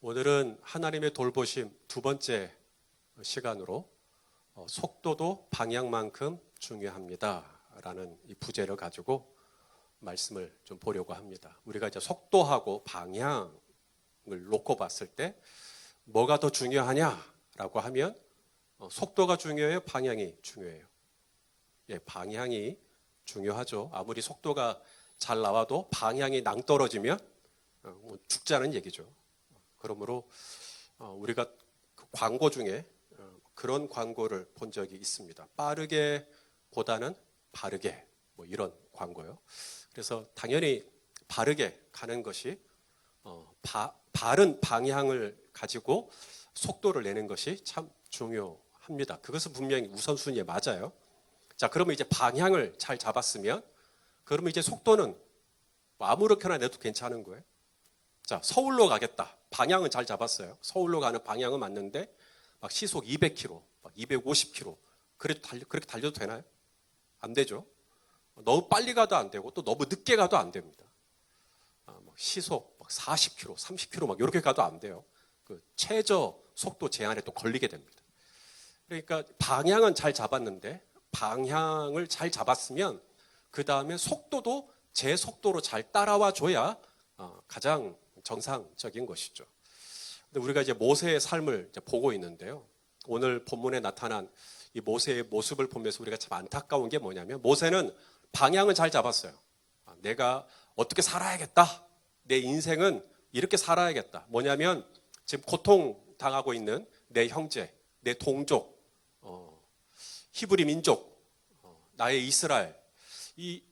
오늘은 하나님의 돌보심 두 번째 시간으로 속도도 방향만큼 중요합니다 라는 이 부제를 가지고 말씀을 좀 보려고 합니다. 우리가 이제 속도하고 방향을 놓고 봤을 때 뭐가 더 중요하냐라고 하면 속도가 중요해요? 방향이 중요해요? 예, 방향이 중요하죠. 아무리 속도가 잘 나와도 방향이 낭떨어지면 죽자는 얘기죠. 그러므로 우리가 광고 중에 그런 광고를 본 적이 있습니다. 빠르게 보다는 바르게, 뭐 이런 광고요. 그래서 당연히 바르게 가는 것이 바른 방향을 가지고 속도를 내는 것이 참 중요합니다. 그것은 분명히 우선순위에 맞아요. 자, 그러면 이제 방향을 잘 잡았으면 그러면 이제 속도는 아무렇게나 내도 괜찮은 거예요. 자, 서울로 가겠다. 방향은 잘 잡았어요. 서울로 가는 방향은 맞는데 막 시속 200km, 막 250km 그렇게 달려도 되나요? 안 되죠. 너무 빨리 가도 안 되고 또 너무 늦게 가도 안 됩니다. 시속 막 40km, 30km 막 이렇게 가도 안 돼요. 그 최저 속도 제한에 또 걸리게 됩니다. 그러니까 방향은 잘 잡았는데 방향을 잘 잡았으면 그 다음에 속도도 제 속도로 잘 따라와 줘야 가장 정상적인 것이죠. 근데 우리가 이제 모세의 삶을 이제 보고 있는데요. 오늘 본문에 나타난 이 모세의 모습을 보면서 우리가 참 안타까운 게 뭐냐면 모세는 방향은 잘 잡았어요. 내가 어떻게 살아야겠다. 내 인생은 이렇게 살아야겠다. 뭐냐면 지금 고통당하고 있는 내 형제, 내 동족, 히브리 민족, 나의 이스라엘, 이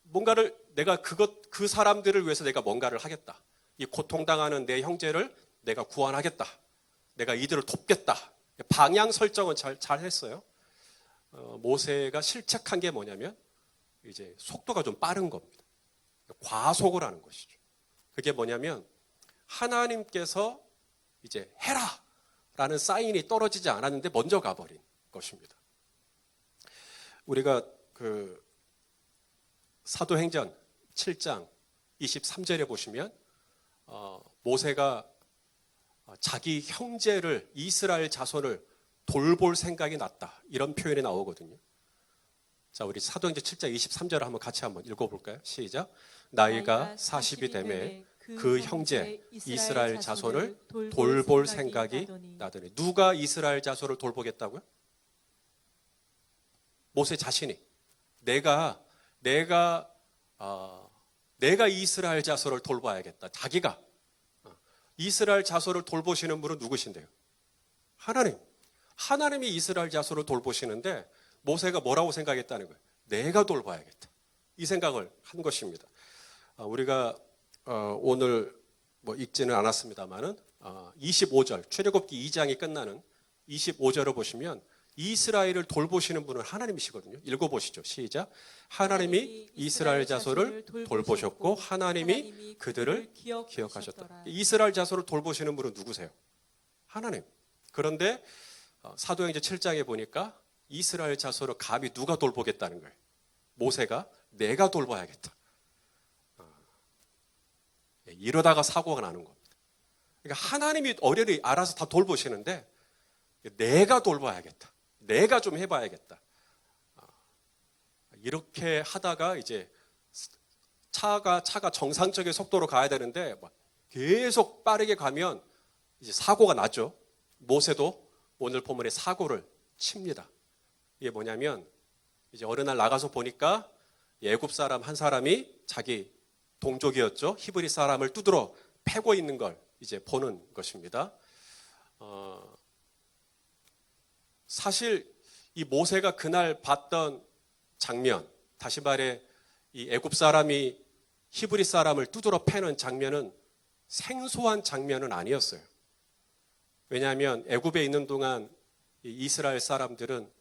뭔가를 내가 그 사람들을 위해서 내가 뭔가를 하겠다. 이 고통당하는 내 형제를 내가 구원하겠다. 내가 이들을 돕겠다. 방향 설정은 잘 했어요. 모세가 실책한 게 뭐냐면 이제 속도가 좀 빠른 겁니다. 과속을 하는 것이죠. 그게 뭐냐면 하나님께서 이제 해라 라는 사인이 떨어지지 않았는데 먼저 가버린 것입니다. 우리가 그 사도행전 7장 23절에 보시면 모세가 자기 형제를 이스라엘 자손을 돌볼 생각이 났다 이런 표현이 나오거든요. 자, 우리 사도행전 7장 23절을 한번 같이 한번 읽어볼까요? 시작. 나이가 40이 되매 그 형제 이스라엘 자손을 돌볼 생각이 나더니. 누가 이스라엘 자손을 돌보겠다고요? 모세 자신이. 내가 이스라엘 자손을 돌봐야겠다. 자기가. 이스라엘 자손을 돌보시는 분은 누구신데요? 하나님. 하나님이 이스라엘 자손을 돌보시는데 모세가 뭐라고 생각했다는 거예요? 내가 돌봐야겠다. 이 생각을 한 것입니다. 우리가 오늘 뭐 읽지는 않았습니다만은 25절 출애굽기 2장이 끝나는 25절을 보시면 이스라엘을 돌보시는 분은 하나님이시거든요. 읽어보시죠. 시작. 하나님이 이스라엘 자손을 돌보셨고 하나님이 그들을 기억하셨다. 이스라엘 자손을 돌보시는 분은 누구세요? 하나님. 그런데 사도행전 7장에 보니까 이스라엘 자손을 감히 누가 돌보겠다는 거예요? 모세가 내가 돌봐야겠다. 이러다가 사고가 나는 겁니다. 그러니까 하나님이 어련히 알아서 다 돌보시는데 내가 돌봐야겠다. 내가 좀 해봐야겠다. 이렇게 하다가 이제 차가 정상적인 속도로 가야 되는데 계속 빠르게 가면 이제 사고가 나죠. 모세도 오늘 본문에 사고를 칩니다. 이게 뭐냐면 이제 어느 날 나가서 보니까 애굽 사람 한 사람이 자기 동족이었죠. 히브리 사람을 두드러 패고 있는 걸 이제 보는 것입니다. 사실 이 모세가 그날 봤던 장면, 다시 말해 이 애굽 사람이 히브리 사람을 두드러 패는 장면은 생소한 장면은 아니었어요. 왜냐하면 애굽에 있는 동안 이 이스라엘 사람들은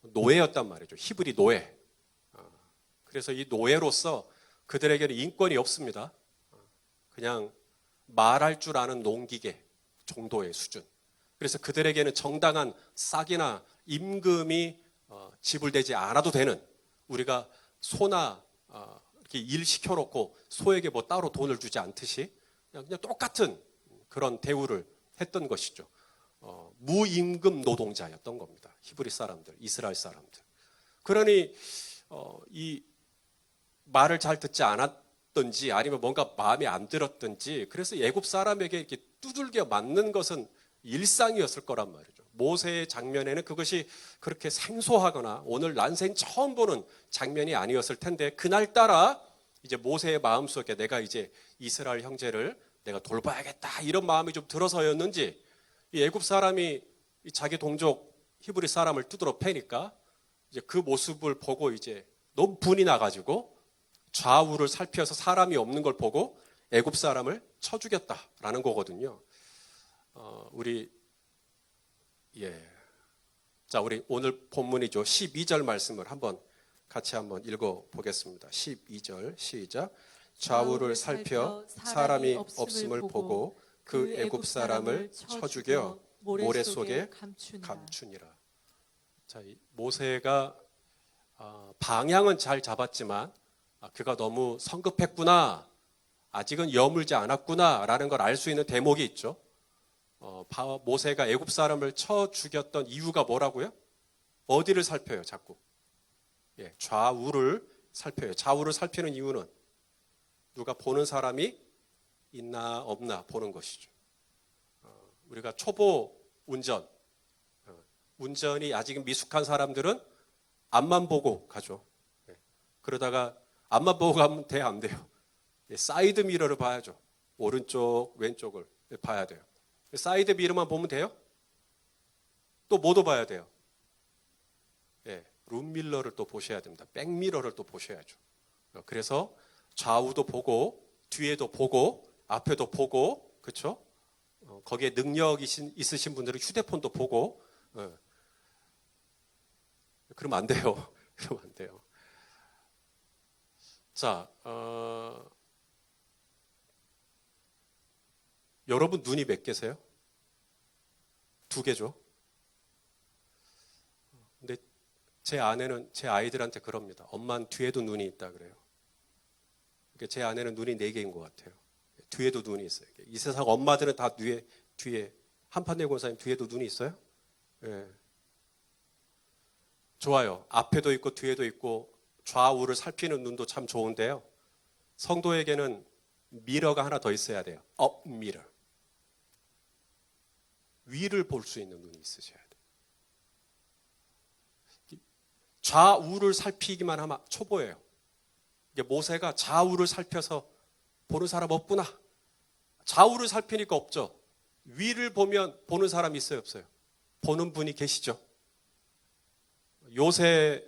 노예였단 말이죠. 히브리 노예. 그래서 이 노예로서 그들에게는 인권이 없습니다. 그냥 말할 줄 아는 농기계 정도의 수준. 그래서 그들에게는 정당한 싹이나 임금이 지불되지 않아도 되는, 우리가 소나 이렇게 일 시켜놓고 소에게 뭐 따로 돈을 주지 않듯이 그냥 똑같은 그런 대우를 했던 것이죠. 무임금 노동자였던 겁니다. 히브리 사람들, 이스라엘 사람들. 그러니 이 말을 잘 듣지 않았던지 아니면 뭔가 마음에 안 들었던지 그래서 애굽 사람에게 이렇게 두들겨 맞는 것은 일상이었을 거란 말이죠. 모세의 장면에는 그것이 그렇게 생소하거나 오늘 난생 처음 보는 장면이 아니었을 텐데 그날따라 이제 모세의 마음속에 내가 이제 이스라엘 형제를 내가 돌봐야겠다 이런 마음이 좀 들어서였는지 이 애굽 사람이 자기 동족 히브리 사람을 두드러 패니까 이제 그 모습을 보고 이제 너무 분이 나가지고 좌우를 살펴서 사람이 없는 걸 보고 애굽 사람을 쳐 죽였다라는 거거든요. 우리 우리 오늘 본문이죠. 12절 말씀을 같이 한번 읽어 보겠습니다. 12절 시작. 좌우를 살펴 사람이 없음을 보고 그 애굽 사람을 쳐 죽여 모래 속에 감추니라. 자, 모세가 방향은 잘 잡았지만 그가 너무 성급했구나, 아직은 여물지 않았구나라는 걸 알 수 있는 대목이 있죠. 모세가 애굽 사람을 쳐 죽였던 이유가 뭐라고요? 어디를 살펴요? 자꾸 좌우를 살펴요. 좌우를 살피는 이유는 누가 보는 사람이 있나 없나 보는 것이죠. 우리가 초보 운전이 아직 미숙한 사람들은 앞만 보고 가죠. 그러다가 앞만 보고 가면 돼요, 안 돼요? 사이드 미러를 봐야죠. 오른쪽, 왼쪽을 봐야 돼요. 사이드 미러만 보면 돼요? 또 뭐도 봐야 돼요? 룸밀러를 또 보셔야 됩니다. 백미러를 또 보셔야죠. 그래서 좌우도 보고 뒤에도 보고 앞에도 보고, 그렇죠? 거기에 능력이 있으신 분들은 휴대폰도 보고, 그러면 안 돼요. 그러면 안 돼요. 자, 여러분 눈이 몇 개세요? 2개죠. 근데 제 아내는 제 아이들한테 그럽니다. 엄마는 뒤에도 눈이 있다 그래요. 제 아내는 눈이 4개인 것 같아요. 뒤에도 눈이 있어요. 이 세상 엄마들은 다 뒤에 한판내 권사님 뒤에도 눈이 있어요? 좋아요. 앞에도 있고 뒤에도 있고 좌우를 살피는 눈도 참 좋은데요. 성도에게는 미러가 하나 더 있어야 돼요. 업 미러. 위를 볼 수 있는 눈이 있으셔야 돼요. 좌우를 살피기만 하면 초보예요. 모세가 좌우를 살펴서 보는 사람 없구나. 좌우를 살피니까 없죠. 위를 보면 보는 사람이 있어요, 없어요? 보는 분이 계시죠. 요셉이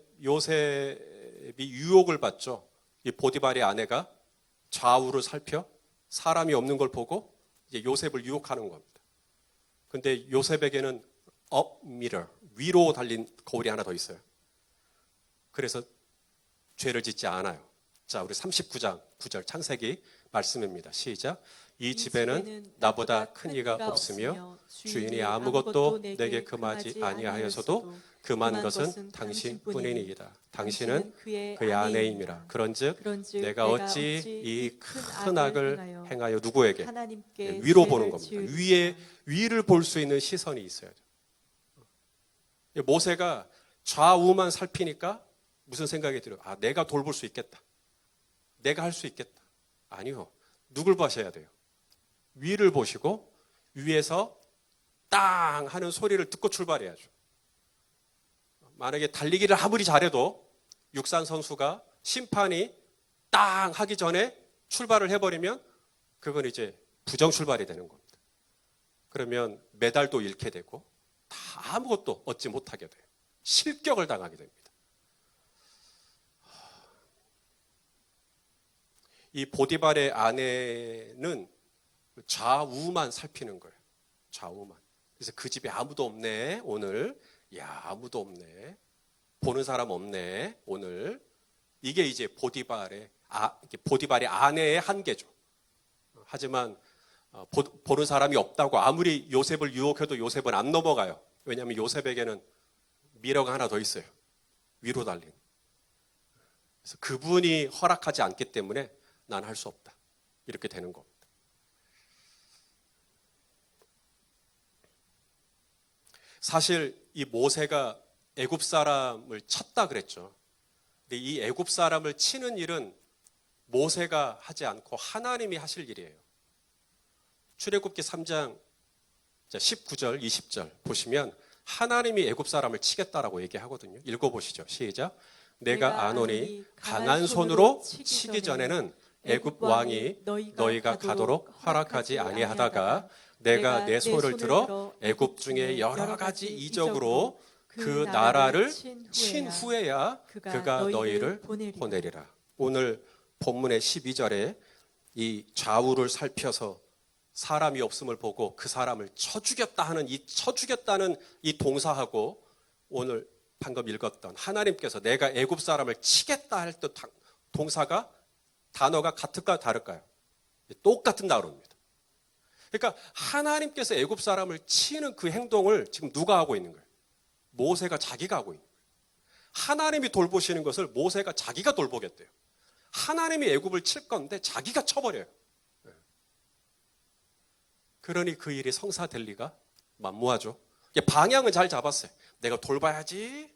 유혹을 받죠. 이 보디발의 아내가 좌우를 살펴 사람이 없는 걸 보고 이제 요셉을 유혹하는 겁니다. 근데 요셉에게는 미러, 위로 달린 거울이 하나 더 있어요. 그래서 죄를 짓지 않아요. 자, 우리 39장 9절 창세기 말씀입니다. 시작. 이 집에는 나보다 큰 이가 없으며 주인이 아무것도 내게 금하지 아니하여서도 금한 것은 당신뿐이니이다. 당신은 그의 아내임이라. 그런즉 내가 어찌 이 큰 악을 행하여 누구에게? 위로 보는 겁니다. 위를 볼 수 있는 시선이 있어야죠. 모세가 좌우만 살피니까 무슨 생각이 들어요? 내가 돌볼 수 있겠다. 내가 할 수 있겠다. 아니요. 누굴 보셔야 돼요? 위를 보시고 위에서 땅 하는 소리를 듣고 출발해야죠. 만약에 달리기를 아무리 잘해도 육산 선수가 심판이 땅 하기 전에 출발을 해버리면 그건 이제 부정 출발이 되는 겁니다. 그러면 메달도 잃게 되고 다 아무것도 얻지 못하게 돼요. 실격을 당하게 됩니다. 이 보디발의 아내는 좌우만 살피는 거예요. 좌우만. 그래서 그 집에 아무도 없네, 오늘. 아무도 없네. 보는 사람 없네, 오늘. 이게 이제 보디발의 아내의 한계죠. 하지만 보는 사람이 없다고 아무리 요셉을 유혹해도 요셉은 안 넘어가요. 왜냐하면 요셉에게는 미러가 하나 더 있어요. 위로 달린. 그래서 그분이 허락하지 않기 때문에 난 할 수 없다. 이렇게 되는 겁니다. 사실 이 모세가 애굽 사람을 쳤다 그랬죠. 근데 이 애굽 사람을 치는 일은 모세가 하지 않고 하나님이 하실 일이에요. 출애굽기 3장 19절, 20절 보시면 하나님이 애굽 사람을 치겠다라고 얘기하거든요. 읽어보시죠. 시작. 내가 아노니 강한 손으로 치기 전에는 애굽 왕이 너희가 가도록 허락하지 아니하다가 내가 내 손을 들어 애굽 중에 여러 가지 이적으로 그 나라를 친 후에야 그가 너희를 보내리라. 오늘 본문의 12절에 이 좌우를 살펴서 사람이 없음을 보고 그 사람을 쳐 죽였다 하는 이 쳐 죽였다는 이 동사하고 오늘 방금 읽었던 하나님께서 내가 애굽 사람을 치겠다 할 때 동사가 단어가 같을까요? 다를까요? 똑같은 단어입니다. 그러니까 하나님께서 애굽 사람을 치는 그 행동을 지금 누가 하고 있는 거예요? 모세가 자기가 하고 있는 거예요. 하나님이 돌보시는 것을 모세가 자기가 돌보겠대요. 하나님이 애굽을 칠 건데 자기가 쳐버려요. 그러니 그 일이 성사될 리가 만무하죠. 방향은 잘 잡았어요. 내가 돌봐야지.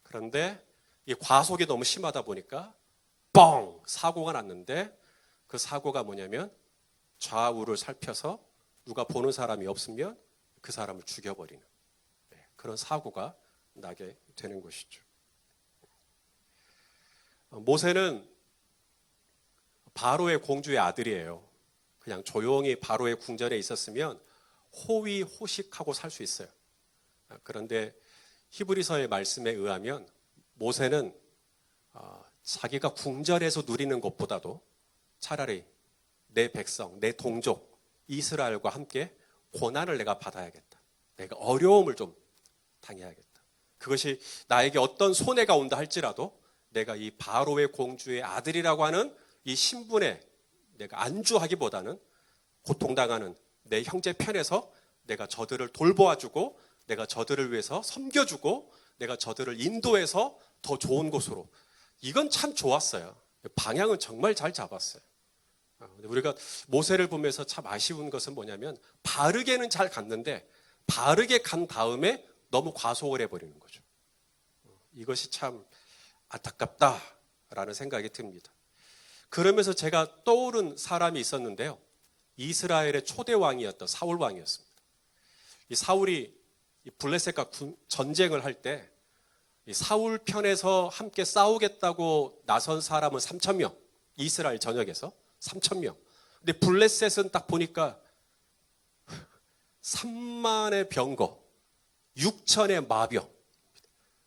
그런데 이 과속이 너무 심하다 보니까 뻥! 사고가 났는데 그 사고가 뭐냐면 좌우를 살펴서 누가 보는 사람이 없으면 그 사람을 죽여버리는 그런 사고가 나게 되는 것이죠. 모세는 바로의 공주의 아들이에요. 그냥 조용히 바로의 궁전에 있었으면 호의호식하고 살 수 있어요. 그런데 히브리서의 말씀에 의하면 모세는 자기가 궁전에서 누리는 것보다도 차라리 내 백성, 내 동족 이스라엘과 함께 고난을 내가 받아야겠다. 내가 어려움을 좀 당해야겠다. 그것이 나에게 어떤 손해가 온다 할지라도 내가 이 바로의 공주의 아들이라고 하는 이 신분에 내가 안주하기보다는 고통당하는 내 형제 편에서 내가 저들을 돌보아주고 내가 저들을 위해서 섬겨주고 내가 저들을 인도해서 더 좋은 곳으로, 이건 참 좋았어요. 방향은 정말 잘 잡았어요. 우리가 모세를 보면서 참 아쉬운 것은 뭐냐면 바르게는 잘 갔는데 바르게 간 다음에 너무 과속을 해버리는 거죠. 이것이 참 안타깝다라는 생각이 듭니다. 그러면서 제가 떠오른 사람이 있었는데요. 이스라엘의 초대 왕이었던 사울 왕이었습니다. 이 사울이 블레셋과 전쟁을 할 때 사울 편에서 함께 싸우겠다고 나선 사람은 3,000명, 이스라엘 전역에서 3,000명. 근데 블레셋은 딱 보니까 3만의 병거, 6천의 마병.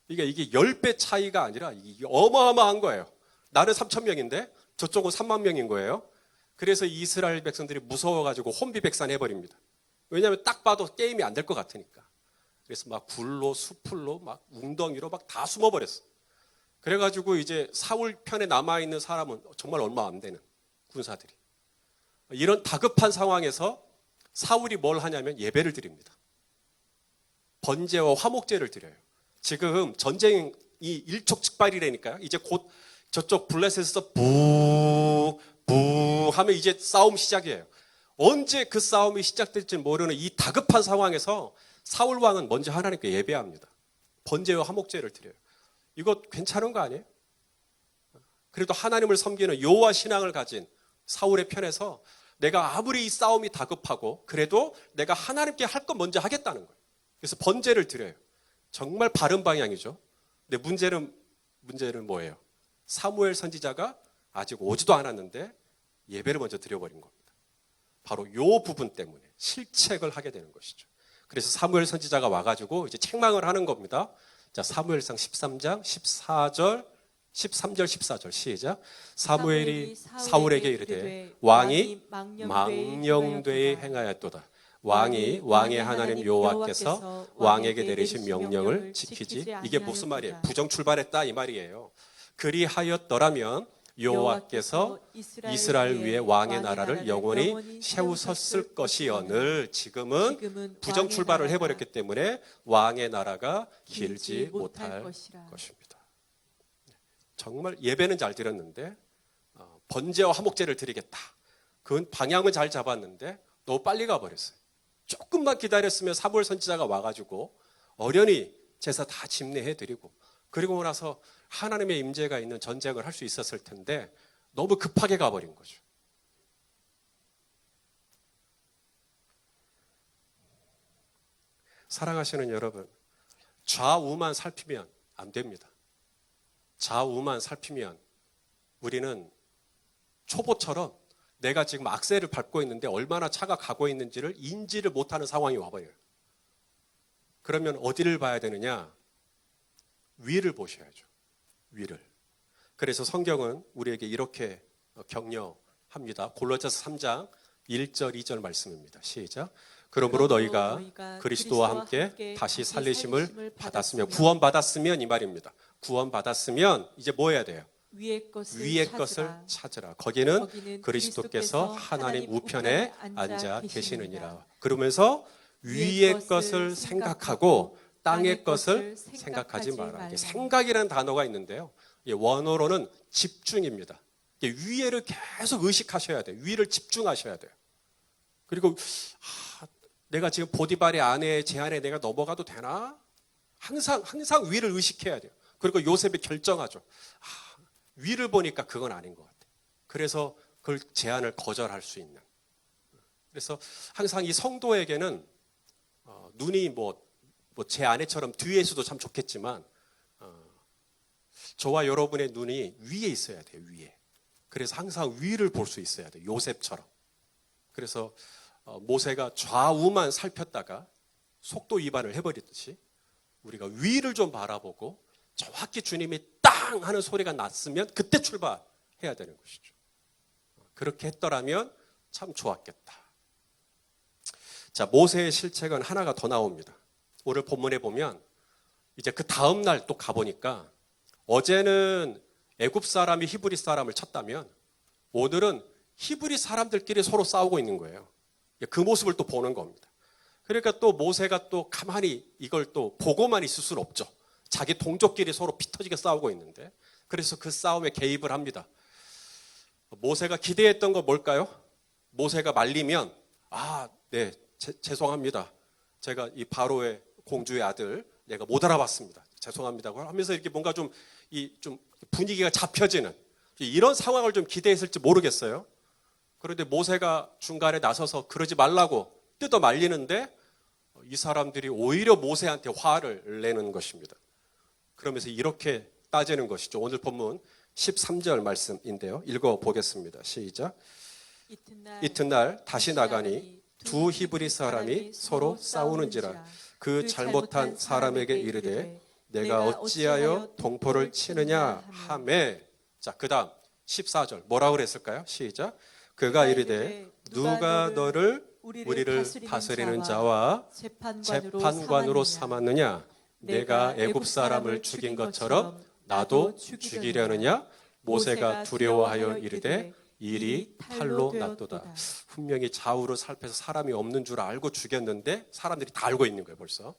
이게 10배 차이가 아니라 이게 어마어마한 거예요. 나는 3,000명인데 저쪽은 3만 명인 거예요. 그래서 이스라엘 백성들이 무서워가지고 혼비백산 해버립니다. 왜냐하면 딱 봐도 게임이 안 될 것 같으니까. 그래서 막 굴로, 수풀로, 막 웅덩이로 막 다 숨어버렸어. 그래가지고 이제 사울 편에 남아있는 사람은 정말 얼마 안 되는 군사들이. 이런 다급한 상황에서 사울이 뭘 하냐면 예배를 드립니다. 번제와 화목제를 드려요. 지금 전쟁이 일촉즉발이라니까요. 이제 곧 저쪽 블레셋에서 부 하면 이제 싸움 시작이에요. 언제 그 싸움이 시작될지 모르는 이 다급한 상황에서 사울 왕은 먼저 하나님께 예배합니다. 번제와 화목제를 드려요. 이거 괜찮은 거 아니에요? 그래도 하나님을 섬기는 여호와 신앙을 가진 사울의 편에서 내가 아무리 이 싸움이 다급하고 그래도 내가 하나님께 할 건 먼저 하겠다는 거예요. 그래서 번제를 드려요. 정말 바른 방향이죠. 근데 문제는 뭐예요? 사무엘 선지자가 아직 오지도 않았는데 예배를 먼저 드려버린 겁니다. 바로 이 부분 때문에 실책을 하게 되는 것이죠. 그래서 사무엘 선지자가 와가지고 이제 책망을 하는 겁니다. 자, 사무엘상 13장 13절 14절 시작. 사무엘이 사울에게 이르되 왕이 망령되이 행하였도다. 왕이 왕의 하나님 여호와께서 왕에게 내리신 명령을 지키지. 이게 무슨 말이에요? 부정 출발했다 이 말이에요. 그리하였더라면 여호와께서 이스라엘 위에 왕의 나라를 영원히 세우셨을 것이여늘. 지금은 부정 출발을 해버렸기 때문에 왕의 나라가 길지 못할 것입니다. 정말 예배는 잘 드렸는데 번제와 화목제를 드리겠다. 그건 방향은 잘 잡았는데 너무 빨리 가버렸어요. 조금만 기다렸으면 사무엘 선지자가 와가지고 어련히 제사 다 집례해드리고 그리고 나서 하나님의 임재가 있는 전쟁을 할 수 있었을 텐데 너무 급하게 가버린 거죠. 사랑하시는 여러분, 좌우만 살피면 안 됩니다. 좌우만 살피면 우리는 초보처럼 내가 지금 악셀을 밟고 있는데 얼마나 차가 가고 있는지를 인지를 못하는 상황이 와버려요. 그러면 어디를 봐야 되느냐? 위를 보셔야죠. 위를. 그래서 성경은 우리에게 이렇게 격려합니다. 골로새서 3장 1절 2절 말씀입니다. 시작. 그러므로 너희가 그리스도와 함께 다시 살리심을 받았으면, 구원받았으면 이 말입니다. 구원받았으면 이제 뭐 해야 돼요? 위의 것을 찾으라. 거기는 그리스도께서 하나님 우편에 앉아 계시느니라. 그러면서 위의 것을 생각하고 땅의 것을 생각하지 마라. 생각이라는 단어가 있는데요. 원어로는 집중입니다. 위에를 계속 의식하셔야 돼요. 위를 집중하셔야 돼요. 그리고 내가 지금 보디발의 아내 제 안에 내가 넘어가도 되나? 항상 위를 의식해야 돼요. 그리고 요셉이 결정하죠. 위를 보니까 그건 아닌 것 같아요. 그래서 그걸 제안을 거절할 수 있는. 그래서 항상 이 성도에게는 눈이 제 아내처럼 뒤에 있어도 참 좋겠지만 저와 여러분의 눈이 위에 있어야 돼요. 위에. 그래서 항상 위를 볼 수 있어야 돼요. 요셉처럼. 그래서 모세가 좌우만 살폈다가 속도 위반을 해버리듯이 우리가 위를 좀 바라보고 정확히 주님이 땅 하는 소리가 났으면 그때 출발해야 되는 것이죠. 그렇게 했더라면 참 좋았겠다. 자, 모세의 실책은 하나가 더 나옵니다. 오늘 본문에 보면 이제 그 다음 날 또 가보니까 어제는 애굽 사람이 히브리 사람을 쳤다면 오늘은 히브리 사람들끼리 서로 싸우고 있는 거예요. 그 모습을 또 보는 겁니다. 그러니까 또 모세가 또 가만히 이걸 또 보고만 있을 수는 없죠. 자기 동족끼리 서로 피 터지게 싸우고 있는데 그래서 그 싸움에 개입을 합니다. 모세가 기대했던 건 뭘까요? 모세가 말리면 네, 죄송합니다. 제가 이 바로의 공주의 아들 내가 못 알아봤습니다. 죄송합니다. 하면서 이렇게 뭔가 좀 분위기가 잡혀지는 이런 상황을 좀 기대했을지 모르겠어요. 그런데 모세가 중간에 나서서 그러지 말라고 뜯어 말리는데 이 사람들이 오히려 모세한테 화를 내는 것입니다. 그러면서 이렇게 따지는 것이죠. 오늘 본문 13절 말씀인데요. 읽어보겠습니다. 시작. 이튿날 다시 나가니 두 히브리 사람이 서로 싸우는지라 그 잘못한 사람에게 이르되 내가 어찌하여 동포를 치느냐 하매. 자, 그 다음 14절 뭐라고 그랬을까요? 시작. 그가 이르되 누가 너를 우리를 다스리는 자와 재판관으로 삼았느냐? 내가 애굽 사람을 죽인 것처럼 나도 죽이려느냐? 모세가 두려워하여 이르되 일이 탈로 났도다. 분명히 좌우로 살펴서 사람이 없는 줄 알고 죽였는데 사람들이 다 알고 있는 거예요. 벌써.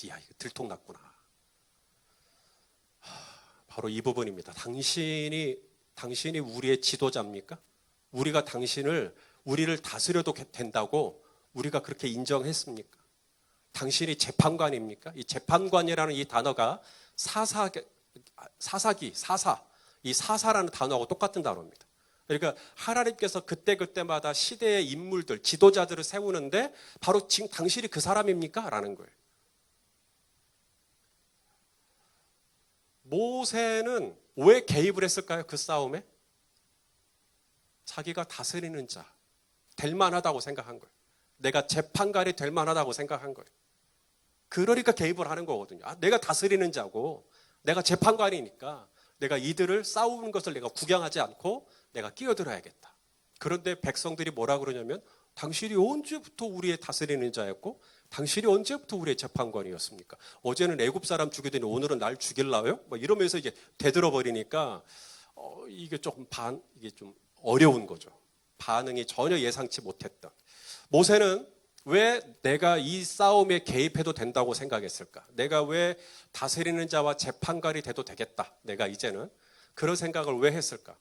야, 이거 들통났구나. 바로 이 부분입니다. 당신이 우리의 지도자입니까? 우리가 우리를 다스려도 된다고 우리가 그렇게 인정했습니까? 당신이 재판관입니까? 이 재판관이라는 이 단어가 이 사사라는 단어하고 똑같은 단어입니다. 그러니까 하나님께서 그때마다 시대의 인물들, 지도자들을 세우는데 바로 지금 당신이 그 사람입니까? 라는 거예요. 모세는 왜 개입을 했을까요? 그 싸움에? 자기가 다스리는 자, 될 만하다고 생각한 거예요. 내가 재판관이 될 만하다고 생각한 거예요. 그러니까 개입을 하는 거거든요. 내가 다스리는 자고 내가 재판관이니까 내가 이들을 싸우는 것을 내가 구경하지 않고 내가 끼어들어야겠다. 그런데 백성들이 뭐라 그러냐면 당신이 언제부터 우리의 다스리는 자였고 당신이 언제부터 우리의 재판관이었습니까? 어제는 애굽 사람 죽이더니 오늘은 날 죽일라요? 이러면서 이제 되들어버리니까 이게 좀 어려운 거죠. 반응이 전혀 예상치 못했던. 모세는 왜 내가 이 싸움에 개입해도 된다고 생각했을까? 내가 왜 다스리는 자와 재판관이 돼도 되겠다. 내가 이제는 그런 생각을 왜 했을까?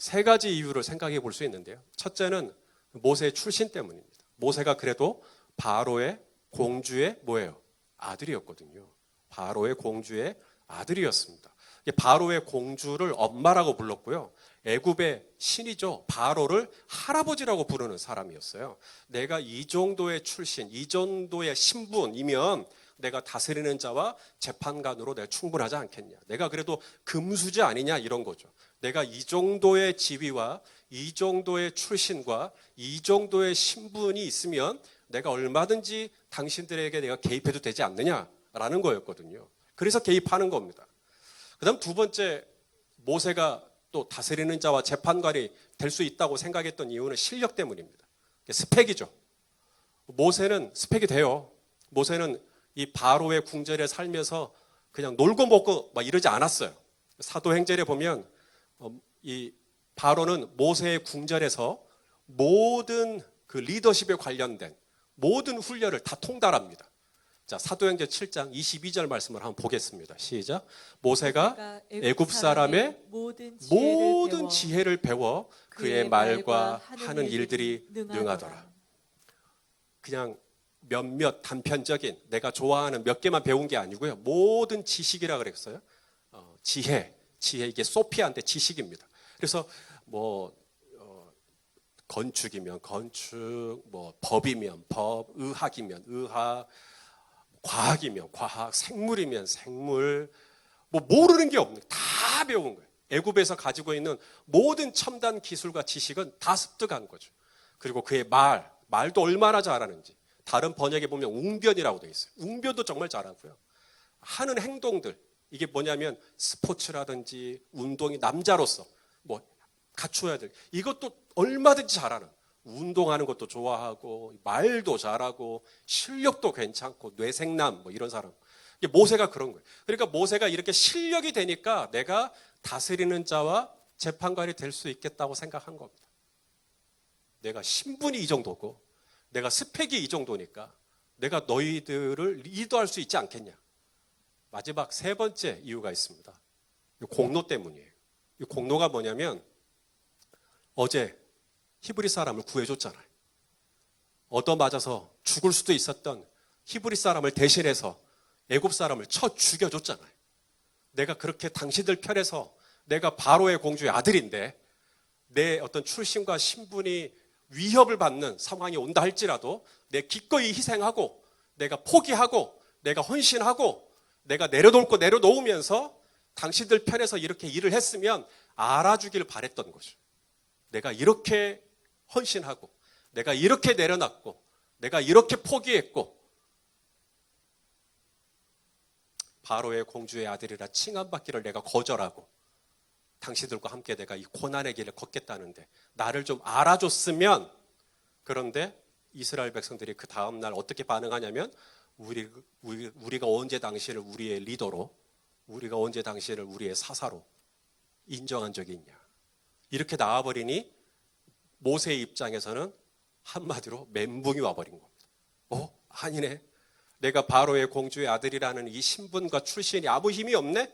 세 가지 이유를 생각해 볼 수 있는데요. 첫째는 모세의 출신 때문입니다. 모세가 그래도 바로의 공주의 뭐예요? 아들이었거든요. 바로의 공주의 아들이었습니다. 바로의 공주를 엄마라고 불렀고요. 애굽의 신이죠. 바로를 할아버지라고 부르는 사람이었어요. 내가 이 정도의 출신, 이 정도의 신분이면 내가 다스리는 자와 재판관으로 내가 충분하지 않겠냐. 내가 그래도 금수저 아니냐 이런 거죠. 내가 이 정도의 지위와 이 정도의 출신과 이 정도의 신분이 있으면 내가 얼마든지 당신들에게 내가 개입해도 되지 않느냐라는 거였거든요. 그래서 개입하는 겁니다. 그 다음 두 번째, 모세가 또 다스리는 자와 재판관이 될 수 있다고 생각했던 이유는 실력 때문입니다. 스펙이죠. 모세는 스펙이 돼요. 모세는 이 바로의 궁전에 살면서 그냥 놀고 먹고 막 이러지 않았어요. 사도행전에 보면 이 바로는 모세의 궁전에서 모든 그 리더십에 관련된 모든 훈련을 다 통달합니다. 자, 사도행전 7장 22절 말씀을 한번 보겠습니다. 시작. 모세가 애굽 사람의 모든 지혜를 배워 그의 말과 하는 일들이 능하더라. 그냥 몇몇 단편적인 내가 좋아하는 몇 개만 배운 게 아니고요. 모든 지식이라 그랬어요. 지혜 이게 소피아인데 지식입니다. 그래서 뭐 건축이면 건축, 뭐 법이면 법, 의학이면 의학, 과학이면 과학, 생물이면 생물, 뭐 모르는 게 없는 다 배운 거예요. 애굽에서 가지고 있는 모든 첨단 기술과 지식은 다 습득한 거죠. 그리고 그의 말도 얼마나 잘하는지. 다른 번역에 보면 웅변이라고 되어 있어요. 웅변도 정말 잘하고요. 하는 행동들, 이게 뭐냐면 스포츠라든지 운동이 남자로서 뭐 갖춰야 될 이것도 얼마든지 잘하는, 운동하는 것도 좋아하고 말도 잘하고 실력도 괜찮고 뇌생남 뭐 이런 사람. 이게 모세가 그런 거예요. 그러니까 모세가 이렇게 실력이 되니까 내가 다스리는 자와 재판관이 될 수 있겠다고 생각한 겁니다. 내가 신분이 이 정도고 내가 스펙이 이 정도니까 내가 너희들을 리더할 수 있지 않겠냐. 마지막 세 번째 이유가 있습니다. 이 공로 때문이에요. 이 공로가 뭐냐면 어제 히브리 사람을 구해줬잖아요. 얻어맞아서 죽을 수도 있었던 히브리 사람을 대신해서 애굽 사람을 쳐 죽여줬잖아요. 내가 그렇게 당신들 편에서 내가 바로의 공주의 아들인데 내 어떤 출신과 신분이 위협을 받는 상황이 온다 할지라도 내 기꺼이 희생하고 내가 포기하고 내가 헌신하고 내가 내려놓을 거 내려놓으면서 당신들 편에서 이렇게 일을 했으면 알아주길 바랬던 거죠. 내가 이렇게 헌신하고 내가 이렇게 내려놨고 내가 이렇게 포기했고 바로의 공주의 아들이라 칭함받기를 내가 거절하고 당신들과 함께 내가 이 고난의 길을 걷겠다는데 나를 좀 알아줬으면. 그런데 이스라엘 백성들이 그 다음날 어떻게 반응하냐면 우리가 언제 당신을 우리의 리더로, 우리가 언제 당신을 우리의 사사로 인정한 적이 있냐. 이렇게 나와버리니 모세의 입장에서는 한마디로 멘붕이 와버린 겁니다. 아니네. 내가 바로의 공주의 아들이라는 이 신분과 출신이 아무 힘이 없네?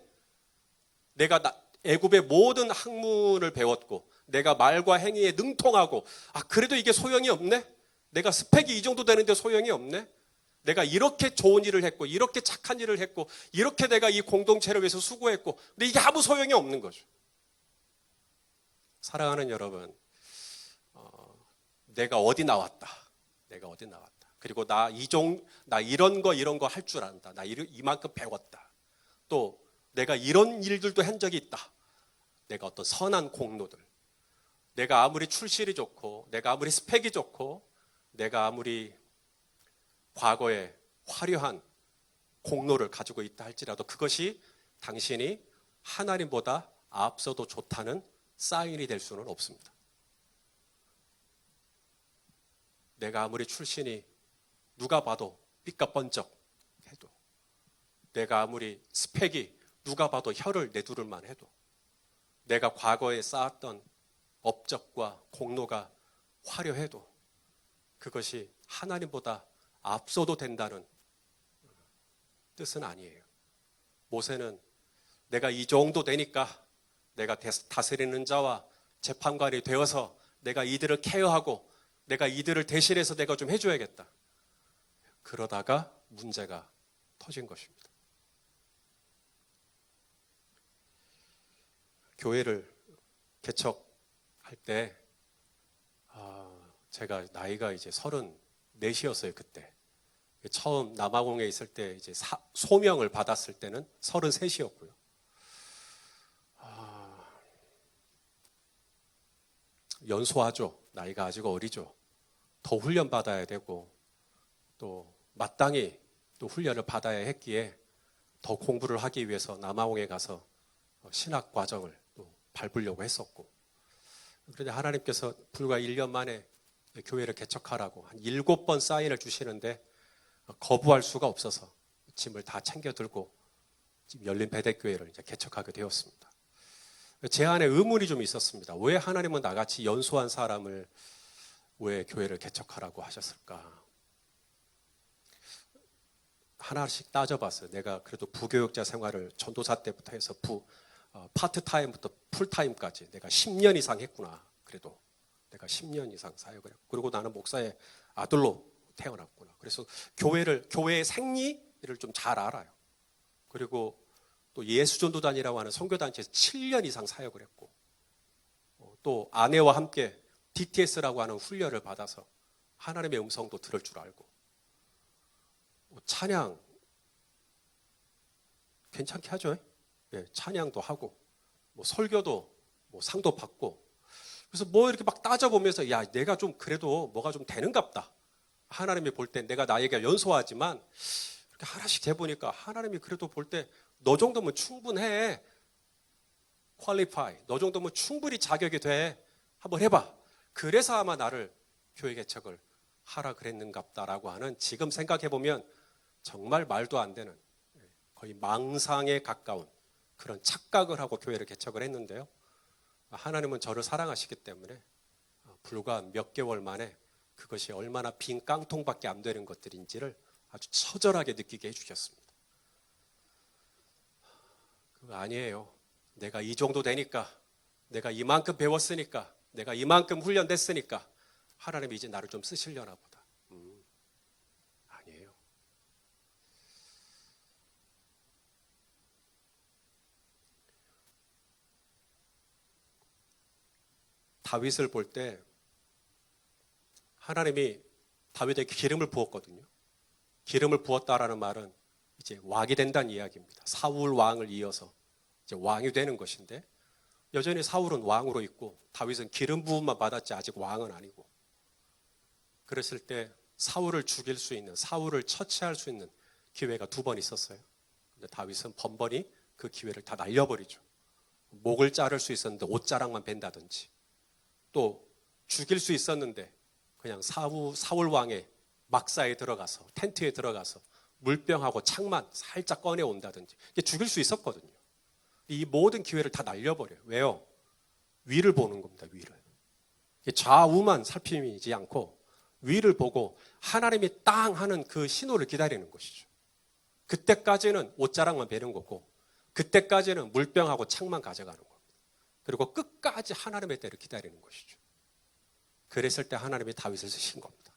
내가 애굽의 모든 학문을 배웠고 내가 말과 행위에 능통하고 그래도 이게 소용이 없네? 내가 스펙이 이 정도 되는데 소용이 없네? 내가 이렇게 좋은 일을 했고 이렇게 착한 일을 했고 이렇게 내가 이 공동체를 위해서 수고했고 근데 이게 아무 소용이 없는 거죠. 사랑하는 여러분, 내가 어디 나왔다. 그리고 나 이런 거 할 줄 안다. 나 이만큼 배웠다. 또 내가 이런 일들도 한 적이 있다. 내가 어떤 선한 공로들. 내가 아무리 출신이 좋고 내가 아무리 스펙이 좋고 내가 아무리 과거에 화려한 공로를 가지고 있다 할지라도 그것이 당신이 하나님보다 앞서도 좋다는 사인이 될 수는 없습니다. 내가 아무리 출신이 누가 봐도 삐까번쩍 해도 내가 아무리 스펙이 누가 봐도 혀를 내두를 만 해도 내가 과거에 쌓았던 업적과 공로가 화려해도 그것이 하나님보다 앞서도 된다는 뜻은 아니에요. 모세는 내가 이 정도 되니까 내가 다스리는 자와 재판관이 되어서 내가 이들을 케어하고 내가 이들을 대신해서 내가 좀 해줘야겠다. 그러다가 문제가 터진 것입니다. 교회를 개척할 때 제가 나이가 이제 34이었어요. 그때 처음 남아공에 있을 때 이제 소명을 받았을 때는 33이었고요. 연소하죠. 나이가 아직 어리죠. 더 훈련 받아야 되고 또 마땅히 또 훈련을 받아야 했기에 더 공부를 하기 위해서 남아공에 가서 신학 과정을 또 밟으려고 했었고, 그런데 하나님께서 불과 1년 만에 교회를 개척하라고 한 7번 사인을 주시는데 거부할 수가 없어서 짐을 다 챙겨 들고 지금 열린 베데교회를 이제 개척하게 되었습니다. 제 안에 의문이 좀 있었습니다. 왜 하나님은 나같이 연소한 사람을 왜 교회를 개척하라고 하셨을까? 하나씩 따져봤어요. 내가 그래도 부교육자 생활을 전도사 때부터 해서 파트타임부터 풀타임까지 내가 10년 이상 했구나. 그래도 내가 10년 이상 사역을 했고, 그리고 나는 목사의 아들로 태어났구나. 그래서 교회의 생리를 좀 잘 알아요. 그리고 또 예수전도단이라고 하는 선교단체에서 7년 이상 사역을 했고, 또 아내와 함께 DTS라고 하는 훈련을 받아서 하나님의 음성도 들을 줄 알고, 찬양 괜찮게 하죠. 예, 찬양도 하고 설교도 상도 받고, 그래서 이렇게 막 따져보면서 야, 내가 좀 그래도 뭐가 좀 되는갑다. 하나님이 볼 때 내가 나에게 연소하지만 이렇게 하나씩 재보니까 하나님이 그래도 볼 때 너 정도면 충분해. 퀄리파이. 너 정도면 충분히 자격이 돼. 한번 해봐. 그래서 아마 나를 교회 개척을 하라 그랬는갑다라고 하는, 지금 생각해보면 정말 말도 안 되는, 거의 망상에 가까운 그런 착각을 하고 교회를 개척을 했는데요. 하나님은 저를 사랑하시기 때문에 불과 몇 개월 만에 그것이 얼마나 빈 깡통밖에 안 되는 것들인지를 아주 처절하게 느끼게 해주셨습니다. 그거 아니에요. 내가 이 정도 되니까, 내가 이만큼 배웠으니까, 내가 이만큼 훈련됐으니까 하나님이 이제 나를 좀 쓰시려나 보다. 아니에요. 다윗을 볼 때 하나님이 다윗에게 기름을 부었거든요. 기름을 부었다라는 말은 이제 왕이 된다는 이야기입니다. 사울 왕을 이어서 이제 왕이 되는 것인데, 여전히 사울은 왕으로 있고 다윗은 기름 부음만 받았지 아직 왕은 아니고, 그랬을 때 사울을 죽일 수 있는, 사울을 처치할 수 있는 기회가 2번 있었어요. 근데 다윗은 번번이 그 기회를 다 날려버리죠. 목을 자를 수 있었는데 옷자락만 벤다든지, 또 죽일 수 있었는데 그냥 사울 왕의 막사에 들어가서, 텐트에 들어가서 물병하고 창만 살짝 꺼내 온다든지, 죽일 수 있었거든요. 이 모든 기회를 다 날려버려요. 왜요? 위를 보는 겁니다. 위를. 좌우만 살피지 않고 위를 보고 하나님이 땅 하는 그 신호를 기다리는 것이죠. 그때까지는 옷자락만 베는 거고, 그때까지는 물병하고 창만 가져가는 겁니다. 그리고 끝까지 하나님의 때를 기다리는 것이죠. 그랬을 때 하나님이 다윗을 쓰신 겁니다.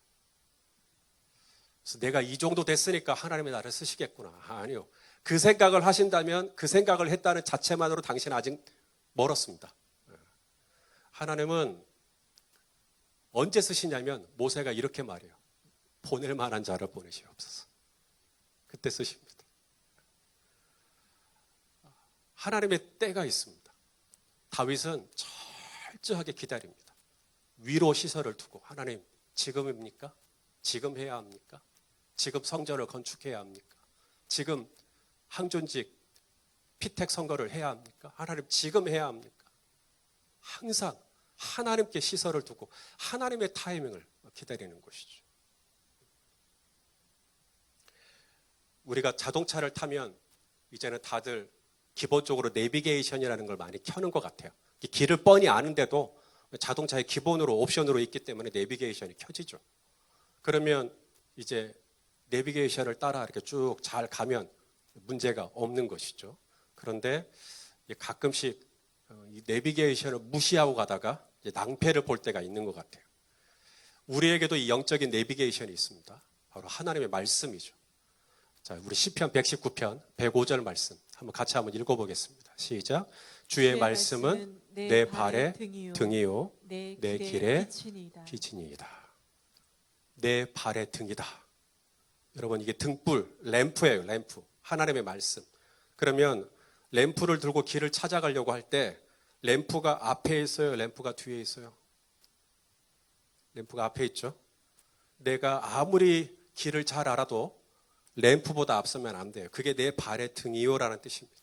그래서 내가 이 정도 됐으니까 하나님이 나를 쓰시겠구나. 아니요. 그 생각을 하신다면, 그 생각을 했다는 자체만으로 당신은 아직 멀었습니다. 하나님은 언제 쓰시냐면 모세가 이렇게 말해요. 보낼 만한 자를 보내시옵소서. 그때 쓰십니다. 하나님의 때가 있습니다. 다윗은 철저하게 기다립니다. 위로 시설을 두고, 하나님 지금입니까? 지금 해야 합니까? 지금 성전을 건축해야 합니까? 지금 항존직 피택 선거를 해야 합니까? 하나님 지금 해야 합니까? 항상 하나님께 시설을 두고 하나님의 타이밍을 기다리는 것이죠. 우리가 자동차를 타면 이제는 다들 기본적으로 내비게이션이라는 걸 많이 켜는 것 같아요. 길을 뻔히 아는데도 자동차의 기본으로 옵션으로 있기 때문에 내비게이션이 켜지죠. 그러면 이제 내비게이션을 따라 이렇게 쭉 잘 가면 문제가 없는 것이죠. 그런데 가끔씩 이 내비게이션을 무시하고 가다가 이제 낭패를 볼 때가 있는 것 같아요. 우리에게도 이 영적인 내비게이션이 있습니다. 바로 하나님의 말씀이죠. 자, 우리 시편 119편 105절 말씀 같이 한번 읽어보겠습니다. 시작. 주의 말씀은 내 발의 등이요 내 길의 빛이니이다. 내 발의 등이다. 여러분, 이게 등불, 램프예요. 램프. 하나님의 말씀. 그러면 램프를 들고 길을 찾아가려고 할 때 램프가 앞에 있어요? 램프가 뒤에 있어요? 램프가 앞에 있죠. 내가 아무리 길을 잘 알아도 램프보다 앞서면 안 돼요. 그게 내 발의 등이요라는 뜻입니다.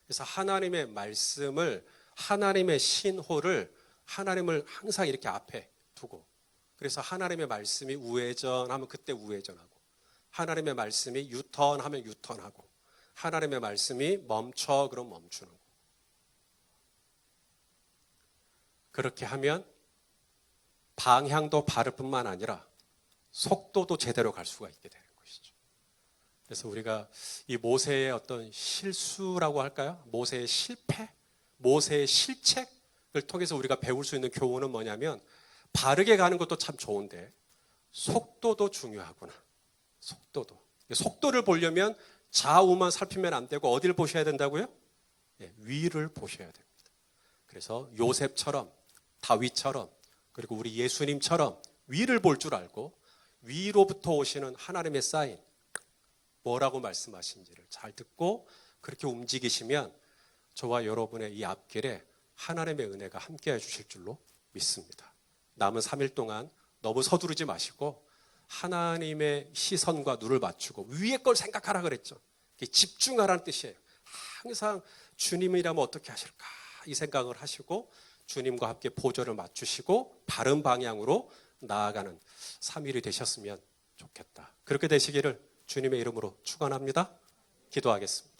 그래서 하나님의 말씀을, 하나님의 신호를, 하나님을 항상 이렇게 앞에 두고, 그래서 하나님의 말씀이 우회전하면 그때 우회전하고, 하나님의 말씀이 유턴하면 유턴하고, 하나님의 말씀이 멈춰 그럼 멈추는 거. 그렇게 하면 방향도 바를 뿐만 아니라 속도도 제대로 갈 수가 있게 되는 것이죠. 그래서 우리가 이 모세의 어떤 실수라고 할까요? 모세의 실패, 모세의 실책을 통해서 우리가 배울 수 있는 교훈은 뭐냐면, 바르게 가는 것도 참 좋은데 속도도 중요하구나. 속도를 보려면 좌우만 살피면 안 되고 어디를 보셔야 된다고요? 위를 보셔야 됩니다. 그래서 요셉처럼, 다윗처럼, 그리고 우리 예수님처럼 위를 볼 줄 알고 위로부터 오시는 하나님의 사인, 뭐라고 말씀하신지를 잘 듣고 그렇게 움직이시면 저와 여러분의 이 앞길에 하나님의 은혜가 함께해 주실 줄로 믿습니다. 남은 3일 동안 너무 서두르지 마시고 하나님의 시선과 눈을 맞추고 위의 걸 생각하라 그랬죠. 집중하라는 뜻이에요. 항상 주님이라면 어떻게 하실까 이 생각을 하시고 주님과 함께 보조를 맞추시고 바른 방향으로 나아가는 3일이 되셨으면 좋겠다. 그렇게 되시기를 주님의 이름으로 축원합니다. 기도하겠습니다.